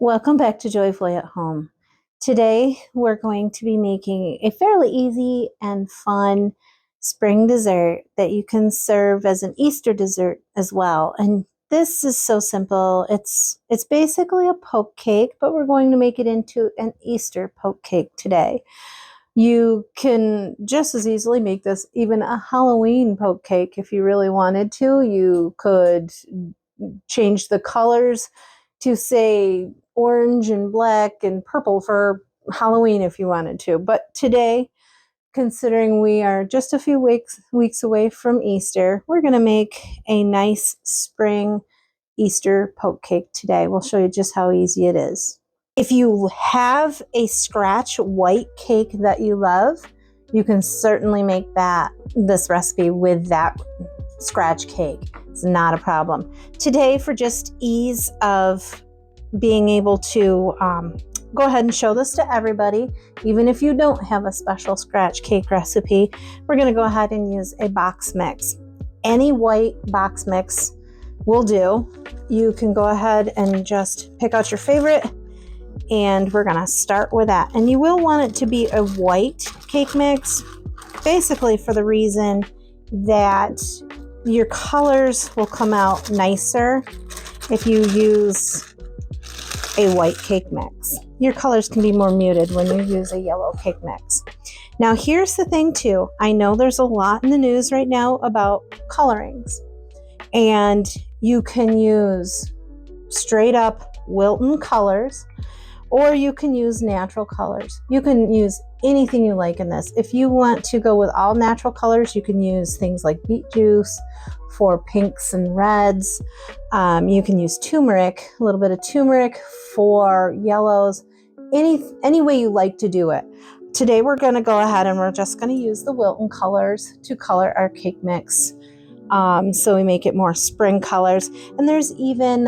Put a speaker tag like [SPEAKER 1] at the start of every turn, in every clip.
[SPEAKER 1] Welcome back to Joyfully at Home. Today we're going to be making a fairly easy and fun spring dessert that you can serve as an Easter dessert as well. And this is so simple. It's basically a poke cake, but we're going to make it into an Easter poke cake today. You can just as easily make this even a Halloween poke cake if you really wanted to. You could change the colors to say orange and black and purple for Halloween if you wanted to. But today, considering we are just a few weeks away from Easter, we're going to make a nice spring Easter poke cake today. We'll show you just how easy it is. If you have a scratch white cake that you love, you can certainly make this recipe with that scratch cake. It's not a problem. Today, for just ease of being able to go ahead and show this to everybody, even if you don't have a special scratch cake recipe, we're going to go ahead and use a box mix. Any white box mix will do. You can go ahead and just pick out your favorite, and we're going to start with that. And you will want it to be a white cake mix, basically for the reason that your colors will come out nicer if you use a white cake mix. Your colors can be more muted when you use a yellow cake mix. Now here's the thing too. I know there's a lot in the news right now about colorings, and you can use straight up Wilton colors, or you can use natural colors. You can use anything you like in this. If you want to go with all natural colors, you can use things like beet juice for pinks and reds. You can use turmeric, a little bit of turmeric for yellows, any way you like to do it. Today we're going to go ahead and we're just going to use the Wilton colors to color our cake mix. So we make it more spring colors. And there's even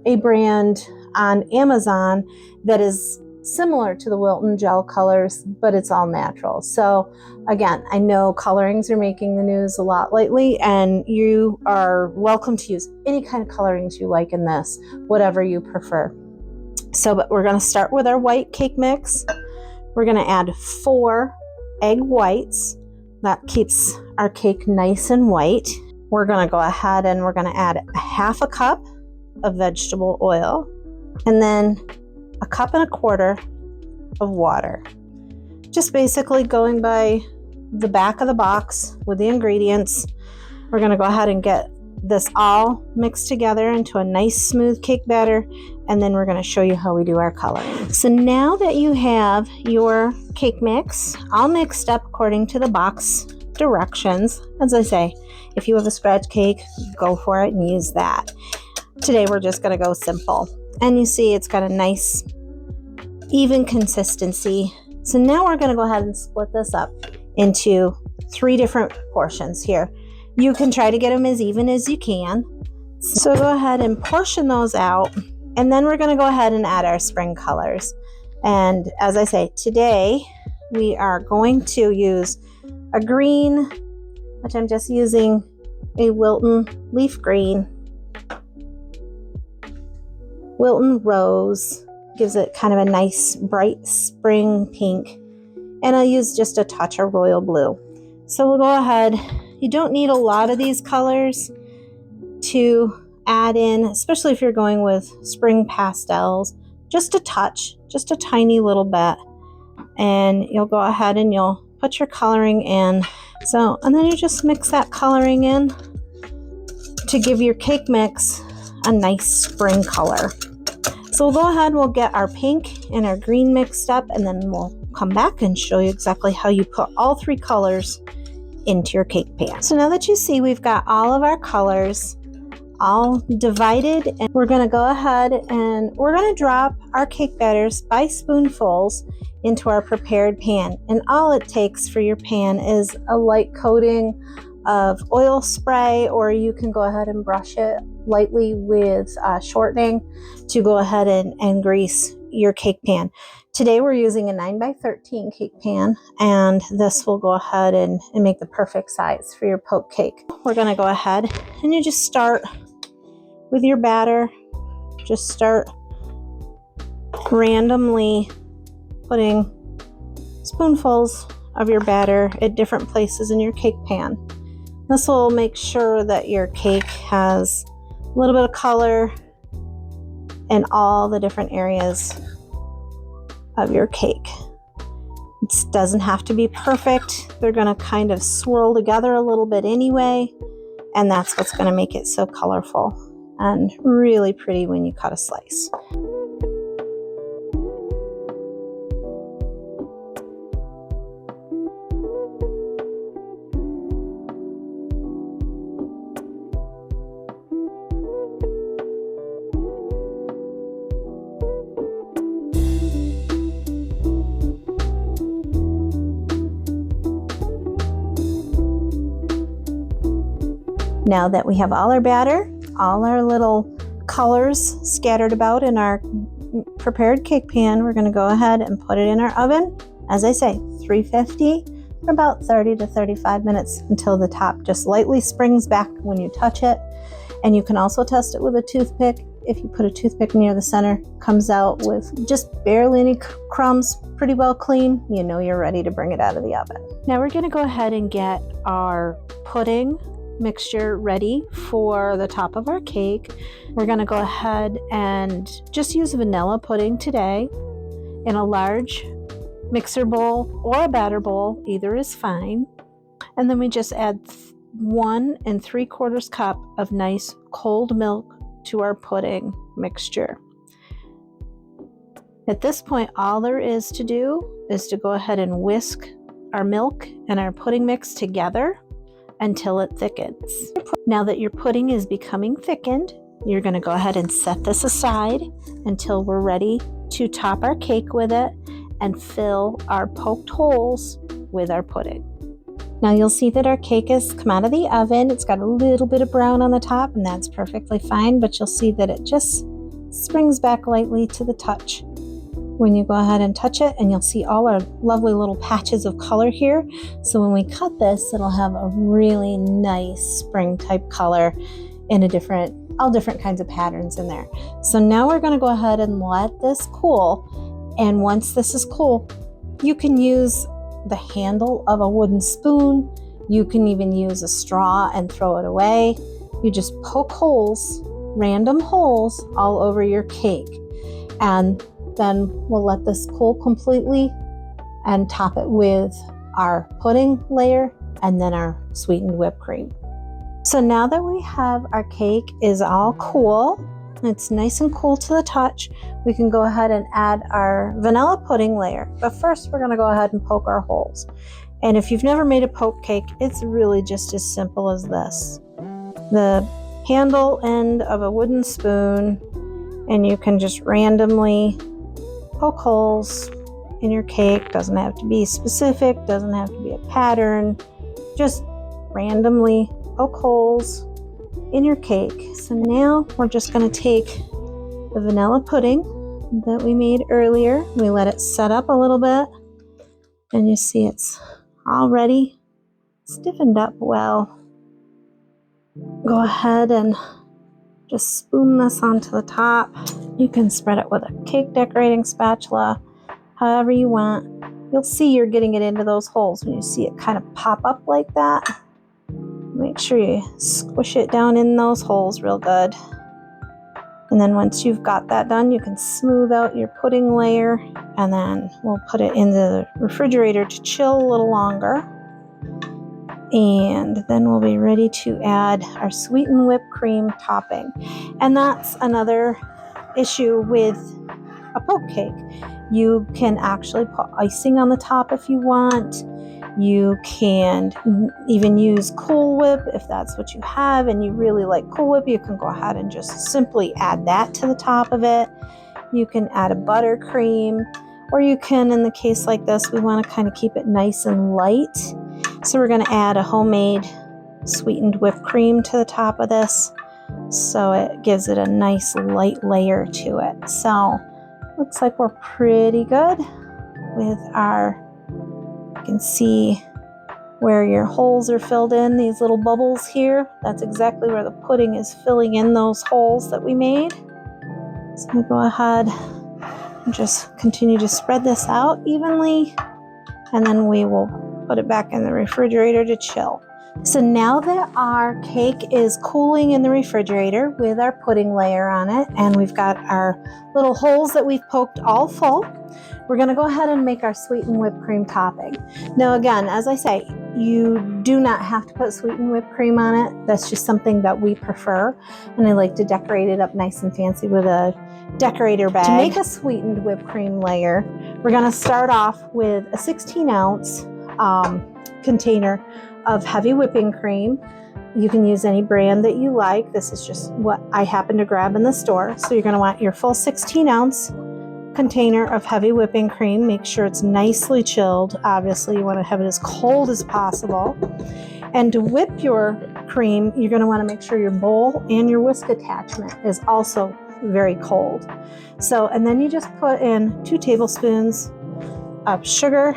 [SPEAKER 1] a brand on Amazon that is similar to the Wilton gel colors, but it's all natural. So again, I know colorings are making the news a lot lately, and you are welcome to use any kind of colorings you like in this, whatever you prefer. But we're going to start with our white cake mix. We're going to add 4 egg whites. That keeps our cake nice and white. We're going to go ahead and we're going to add 1/2 cup of vegetable oil, and then 1.25 cups of water. Just basically going by the back of the box with the ingredients. We're going to go ahead and get this all mixed together into a nice smooth cake batter, and then we're going to show you how we do our coloring. So now that you have your cake mix all mixed up according to the box directions, as I say, if you have a scratch cake, go for it and use that. Today we're just going to go simple. And you see it's got a nice even consistency. So now we're going to go ahead and split this up into 3 different portions here. You can try to get them as even as you can. So go ahead and portion those out, and then we're going to go ahead and add our spring colors. And as I say, today we are going to use a green, which I'm just using a Wilton leaf green. Wilton rose gives it kind of a nice bright spring pink, and I'll use just a touch of royal blue. So we'll go ahead. You don't need a lot of these colors to add in, especially if you're going with spring pastels. Just a touch, just a tiny little bit, and you'll go ahead and you'll put your coloring in. And then you just mix that coloring in to give your cake mix a nice spring color. So we'll go ahead and we'll get our pink and our green mixed up, and then we'll come back and show you exactly how you put all 3 colors into your cake pan. So now that you see we've got all of our colors all divided, and we're going to go ahead and we're going to drop our cake batters by spoonfuls into our prepared pan. And all it takes for your pan is a light coating of oil spray, or you can go ahead and brush it lightly with shortening to go ahead and grease your cake pan. Today we're using a 9x13 cake pan, and this will go ahead and make the perfect size for your poke cake. We're going to go ahead and you just start with your batter. Just start randomly putting spoonfuls of your batter at different places in your cake pan. This will make sure that your cake has a little bit of color in all the different areas of your cake. It doesn't have to be perfect. They're going to kind of swirl together a little bit anyway, and that's what's going to make it so colorful and really pretty when you cut a slice. Now that we have all our batter, all our little colors scattered about in our prepared cake pan, we're going to go ahead and put it in our oven. As I say, 350 for about 30 to 35 minutes until the top just lightly springs back when you touch it. And you can also test it with a toothpick. If you put a toothpick near the center, comes out with just barely any crumbs, pretty well clean, you know you're ready to bring it out of the oven. Now we're going to go ahead and get our pudding mixture ready for the top of our cake. We're going to go ahead and just use vanilla pudding today in a large mixer bowl or a batter bowl, either is fine. And then we just add 1 3/4 cup of nice cold milk to our pudding mixture. At this point, all there is to do is to go ahead and whisk our milk and our pudding mix together until it thickens. Now that your pudding is becoming thickened, you're going to go ahead and set this aside until we're ready to top our cake with it and fill our poked holes with our pudding. Now you'll see that our cake has come out of the oven. It's got a little bit of brown on the top, and that's perfectly fine, but you'll see that it just springs back lightly to the touch when you go ahead and touch it, and you'll see all our lovely little patches of color here. So when we cut this, it'll have a really nice spring type color in all different kinds of patterns in there. So now we're going to go ahead and let this cool, and once this is cool, you can use the handle of a wooden spoon. You can even use a straw and throw it away. You just poke holes, random holes all over your cake, and then we'll let this cool completely and top it with our pudding layer and then our sweetened whipped cream. So now that we have our cake is all cool, it's nice and cool to the touch, we can go ahead and add our vanilla pudding layer. But first we're going to go ahead and poke our holes. And if you've never made a poke cake, it's really just as simple as this. The handle end of a wooden spoon, and you can just randomly poke holes in your cake. Doesn't have to be specific, doesn't have to be a pattern, just randomly poke holes in your cake. So now we're just going to take the vanilla pudding that we made earlier. We let it set up a little bit, and you see it's already stiffened up well. Go ahead and just spoon this onto the top. You can spread it with a cake decorating spatula, however you want. You'll see you're getting it into those holes when you see it kind of pop up like that. Make sure you squish it down in those holes real good. And then once you've got that done, you can smooth out your pudding layer, and then we'll put it in the refrigerator to chill a little longer. And then we'll be ready to add our sweetened whipped cream topping. And that's another issue with a poke cake. You can actually put icing on the top if you want. You can even use Cool Whip if that's what you have and you really like Cool Whip. You can go ahead and just simply add that to the top of it. You can add a buttercream, or you can, in the case like this, we want to kind of keep it nice and light. So we're going to add a homemade sweetened whipped cream to the top of this, so it gives it a nice light layer to it. So looks like we're pretty good with our, you can see where your holes are filled in, these little bubbles here. That's exactly where the pudding is filling in those holes that we made. So we go ahead Just continue to spread this out evenly, and then we will put it back in the refrigerator to chill. So now that our cake is cooling in the refrigerator with our pudding layer on it, and we've got our little holes that we've poked all full, we're going to go ahead and make our sweetened whipped cream topping. Now again, as I say, you do not have to put sweetened whipped cream on it. That's just something that we prefer, and I like to decorate it up nice and fancy with a decorator bag. To make a sweetened whipped cream layer, we're going to start off with a 16-ounce container of heavy whipping cream. You can use any brand that you like. This is just what I happen to grab in the store. So you're going to want your full 16-ounce container of heavy whipping cream. Make sure it's nicely chilled. Obviously, you want to have it as cold as possible. And to whip your cream, you're going to want to make sure your bowl and your whisk attachment is also very cold. So, and then you just put in 2 tablespoons of sugar.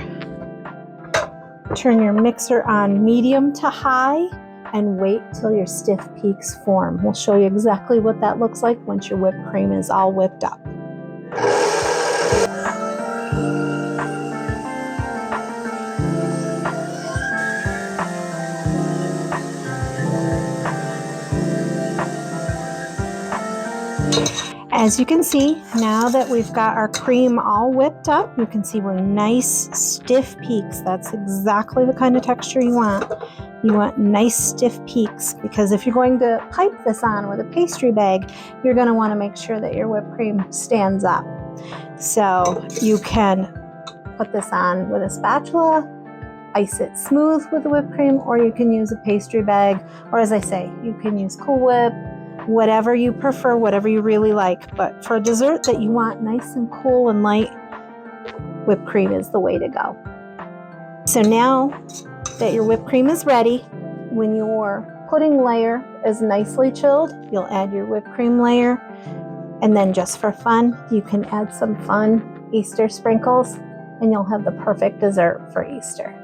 [SPEAKER 1] Turn your mixer on medium to high and wait till your stiff peaks form. We'll show you exactly what that looks like once your whipped cream is all whipped up. As you can see, now that we've got our cream all whipped up, you can see we're nice stiff peaks. That's exactly the kind of texture you want. You want nice stiff peaks, because if you're going to pipe this on with a pastry bag, you're going to want to make sure that your whipped cream stands up. So you can put this on with a spatula, ice it smooth with the whipped cream, or you can use a pastry bag, or as I say, you can use Cool Whip, whatever you prefer, whatever you really like. But for a dessert that you want nice and cool and light, whipped cream is the way to go. So now that your whipped cream is ready, when your pudding layer is nicely chilled, you'll add your whipped cream layer, and then just for fun, you can add some fun Easter sprinkles, and you'll have the perfect dessert for Easter.